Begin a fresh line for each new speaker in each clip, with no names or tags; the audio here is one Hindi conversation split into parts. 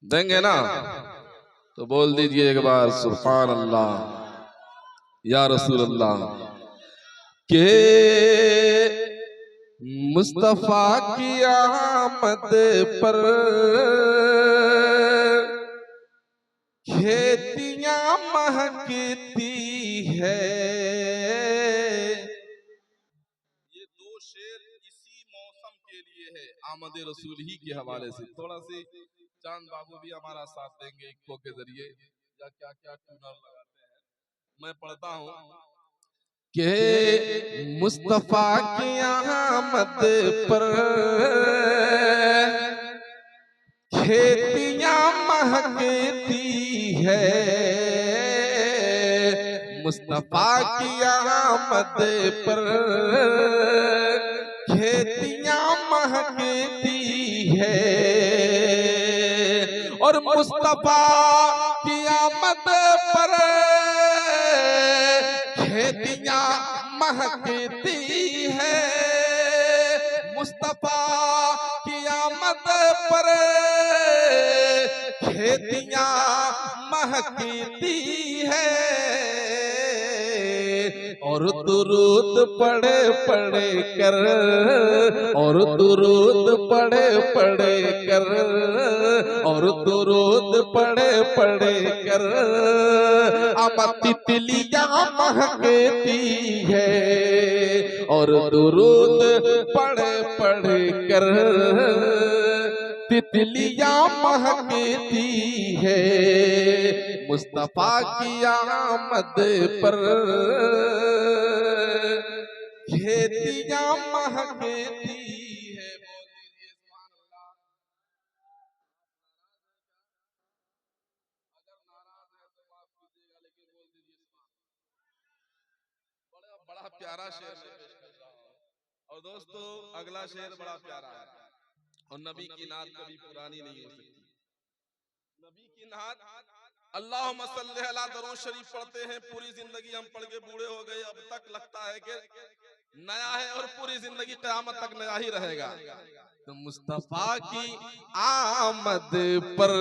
देंगे ना तो बोल दीजिए एक बार सुभान अल्लाह या रसूल अल्लाह के मुस्तफा की आमद पर खेतियां महकती है। ये दो शेर इसी मौसम के लिए है, आमद रसूल ही के हवाले से। थोड़ा सी चांद बाबू भी हमारा साथ देंगे इक्को के जरिए, या क्या क्या ट्यूनर लगाते हैं। मैं पढ़ता हूँ कि मुस्तफा की आमद पर खेतियां महकती है। मुस्तफा की आमद पर खेतियां महकती है और मुस्तफा की आमद पर खेतियां महकती है। मुस्तफा की आमद पर खेतियां महकती है और दुरूद पढ़े पढ़े कर, और दुरूद पढ़े पढ़े कर, और दुरूद पढ़े पढ़े कर तितलियां महकती है और दुरूद पढ़े पढ़े कर तितलियां महकती है। मुस्तफा की आमद पर खेतियां महकती है। बड़ा प्यारा शेर मैं पेश कर रहा हूँ। और दोस्तों अगला शेर बड़ा प्यारा है और नबी की नात कभी पुरानी नहीं हो सकती। नबी की नात अल्लाहुम्मा सल्ली अला दरूद शरीफ पढ़ते हैं, पूरी जिंदगी हम पढ़ के बूढ़े हो गए, अब तक लगता है कि नया है और पूरी जिंदगी क़यामत तक नया ही रहेगा। तो मुस्तफा की आमद पर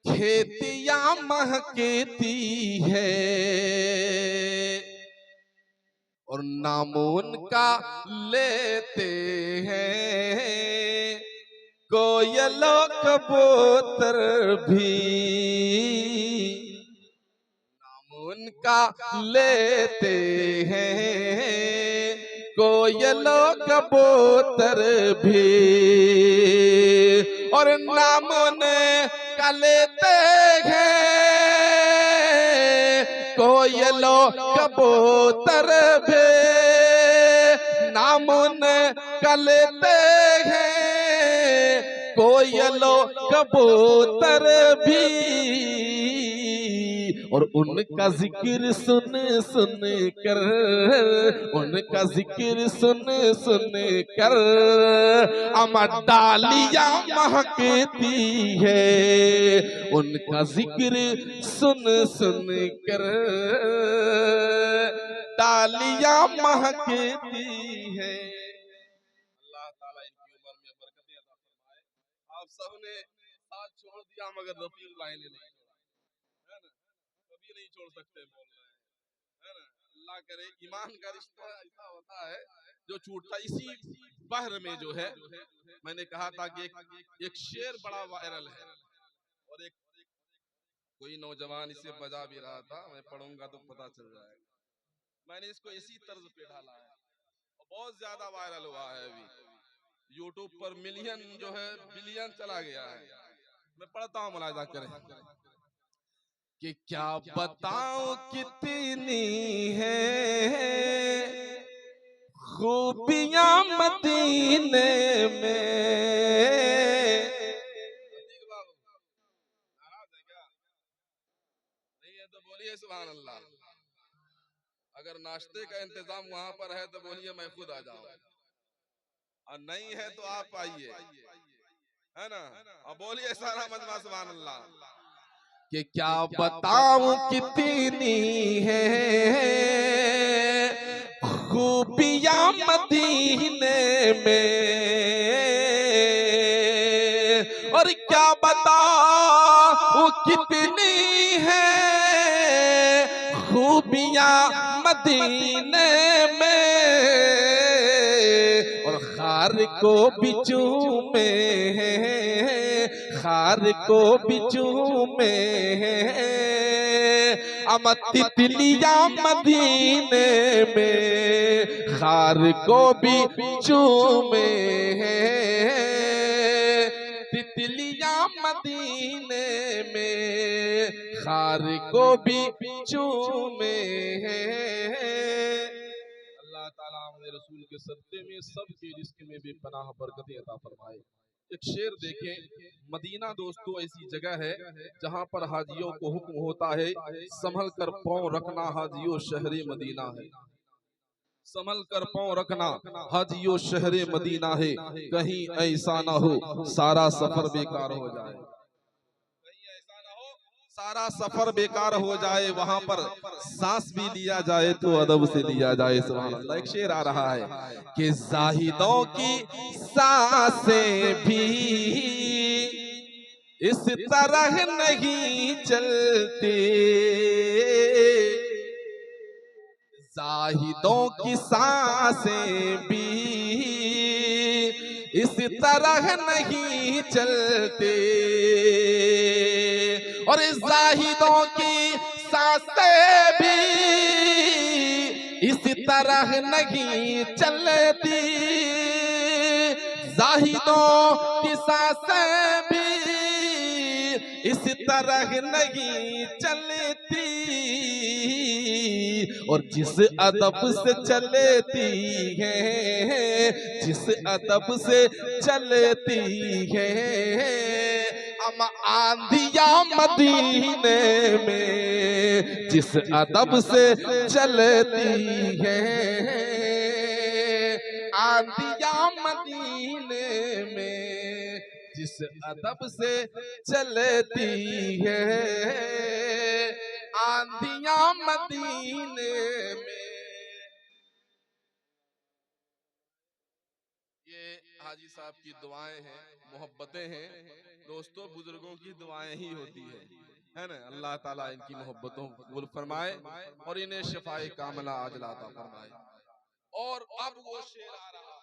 खेतियां महकती है और नाम उनका लेते हैं कोयलो कबूतर भी। नाम उनका लेते हैं कोयलो कबूतर भी और नाम उनका लेते हैं कोयलो कबूतर भी। नाम उनका लेते हैं कोयलो कबूतर भी और उनका जिक्र सुन सुन कर, उनका जिक्र सुन सुन कर अमर डालियां महकती है। उनका जिक्र सुन सुन कर डालियां महकती है। अल्लाह ताला इनकी उम्र में बरकतें अता फरमाए। आप सबने साथ छोड़ दिया मगर रफीक भाई ने नहीं छोड़ा, है ना? कभी नहीं छोड़ सकते बोलना है ना? अल्लाह करे। ईमान का रिश्ता ऐसा होता है जो छूटता। इसी बहर में जो है मैंने कहा था कि एक शेर बड़ा वायरल है और एक कोई नौजवान इसे बजा भी रहा था, मैं पढ़ूंगा तो पता चल जाएगा। मैंने इसको इसी तर्ज पे डाला है और बहुत ज्यादा वायरल हुआ है। अभी यूट्यूब पर मिलियन जो है बिलियन चला गया है। मैं पढ़ता हूँ, मुलाहिजा करें कि क्या बताऊं कितनी है खूबियां मदीने में। नहीं है तो बोलिए सुभान अल्लाह। अगर नाश्ते का इंतजाम वहां पर है तो बोलिए मैं खुद आ जाऊं, और नहीं है तो आप आइए, है ना? और बोलिए सारा मजमा सुभान अल्लाह। कि क्या बताऊं कितनी है खूबियां मदीने में और क्या बताओ कितनी है खूबियां मदीने में, और खार को बिचू में है, खार को बिचू में है, अम तितलियां मदीने में खार को बिचू में है, तितलियां मदीने में खार को बिचू में है। अल्लाह ताला अपने रसूल के सदक़े में सबके रिस्क में भी पनाह बरकतें अता फरमाए। एक शेर देखें, मदीना दोस्तों ऐसी जगह है जहां पर हाजियों को हुक्म होता है संभल कर पांव रखना हाजियों शहरे मदीना है, संभल कर पांव रखना हाजियों शहरे मदीना है, कहीं ऐसा ना हो सारा सफर बेकार हो जाए, कहीं ऐसा ना हो सारा सफर बेकार हो जाए, वहां पर सांस भी लिया जाए तो अदब से लिया जाए। सुभान अल्लाह। एक शेर आ रहा है कि जाहिदों की सांसें भी इस तरह नहीं चलती, जाहिदों की सांसें भी इस तरह नहीं चलते, और जाहिदों की सांसें भी इस तरह नहीं चलती, जाहिदों की सांसें भी इस तरह नहीं चलती, और जिस अदब से चलती है, जिस अदब से चलती है, हम आंधिया मदीने में जिस अदब से चलती है, आंधिया मदीने में जिस अदब से चलती है, आंधियां मदीने में। ये हाजी साहब की दुआएं हैं, मोहब्बतें हैं दोस्तों, बुजुर्गों की दुआएं ही होती है ना। अल्लाह ताला इनकी मोहब्बतों को कबूल फरमाए और इन्हें शफाए कामला आजिल अता फरमाए। और अब वो शेर आ रहा है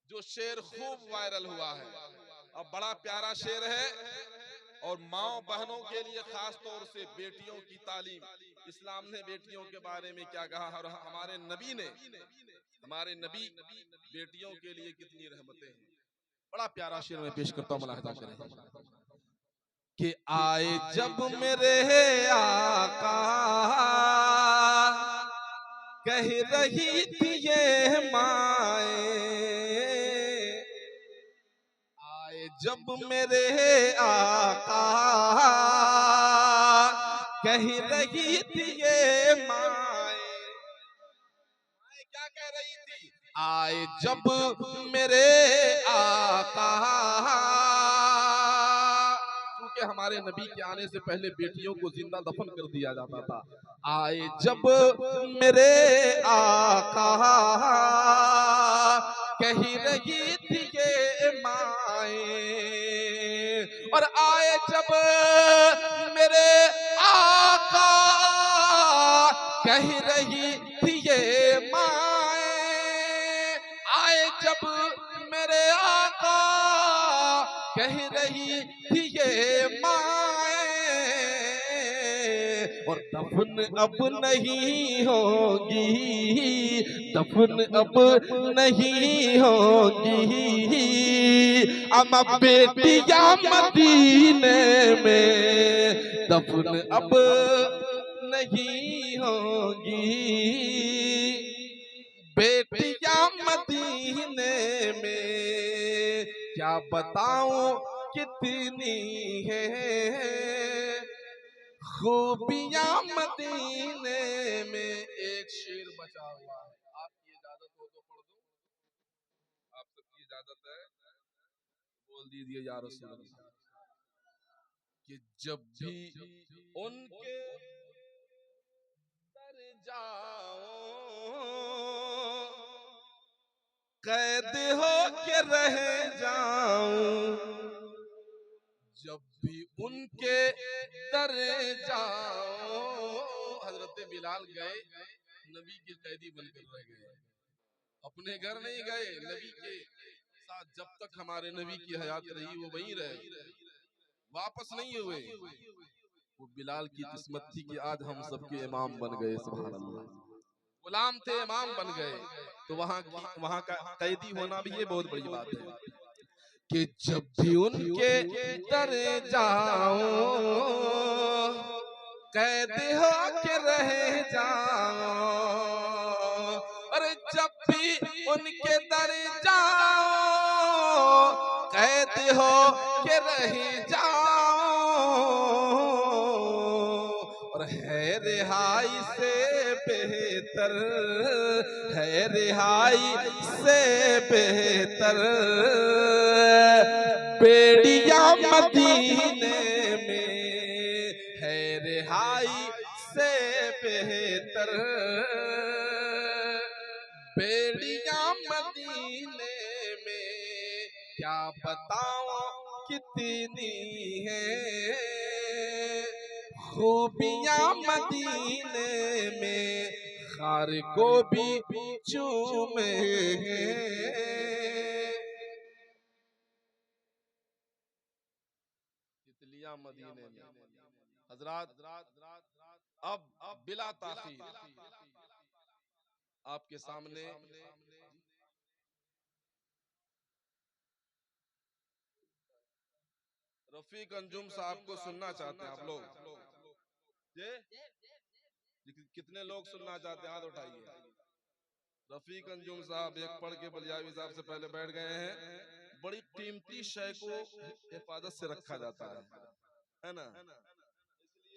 जो शेर खूब वायरल हुआ है, अब बड़ा प्यारा शेर है, और माओ बहनों के लिए खास तौर से बेटियों की तालीम, इस्लाम ने बेटियों के बारे में क्या कहा, और हमारे नबी ने, हमारे नबी बेटियों के लिए कितनी रहमतें हैं। बड़ा प्यारा शेर मैं पेश करता हूं, मुलाहिजा करें कि आए जब मेरे आका कह रही थी ये माए, आए जब मेरे आका कह रही थी ये माए, क्या कह रही थी, आए जब मेरे आका, क्योंकि हमारे नबी के आने से पहले बेटियों को जिंदा दफन कर दिया जाता था, आए जब मेरे आका कह रही थी ये माए, और आए जब मेरे आका कह रही थी ये माए, आए जब मेरे आका कह रही थी ये माए, और दफन अब नहीं होगी, दफन अब नहीं होगी, अम्मा बेटियां मदीने में दफन अब नहीं होगी, बेटियां मदीने में क्या बताऊं कितनी है खूबियां मदीने में। एक शेर बचा हुआ है, आपकी इजाजत हो तो पढ़ दूं, आप सबकी इजाजत है, बोल दीजिए या रसूल अल्लाह, कि जब भी उनके दर जाओ कैद हो के रह जाऊं, जब भी उनके दर जाओ। हजरत बिलाल गए, नबी के कैदी बनकर रह गए, अपने घर नहीं गए, नबी के साथ जब तक हमारे नबी की हयात रही वो वहीं रहे, वापस नहीं हुए। वो बिलाल की किस्मत थी कि आज हम सबके इमाम बन गए, सुभान अल्लाह। गुलाम थे, इमाम बन गए। तो वहां का कैदी होना भी ये बहुत बड़ी बात है कि जब भी उनके दर जाओ, कैद हो के रह जाओ। अरे जब भी उनके दर जाओ, कैद हो के रह जाओ। और है रिहाई से बेहतर, है रिहाई से बेहतर बेड़िया मदीने में, है रिहाई से बेहतर बेड़िया मदीने में। क्या बताओ कितनी है खूबियां मदीने में, खार को भी चूमे तितलियां मदीने में। हजरात, अब बिला ताखीर आपके सामने रफीक अंजुम साहब को सुनना चाहते हैं आप लोग? ये कितने लोग सुनना चाहते हैं? हाथ उठाइए। रफीक अंजुम साहब एक पढ़ के बलियावी साहब से पहले बैठ गए हैं। बड़ी कीमती शय को हिफाजत से रखा जाता है ना।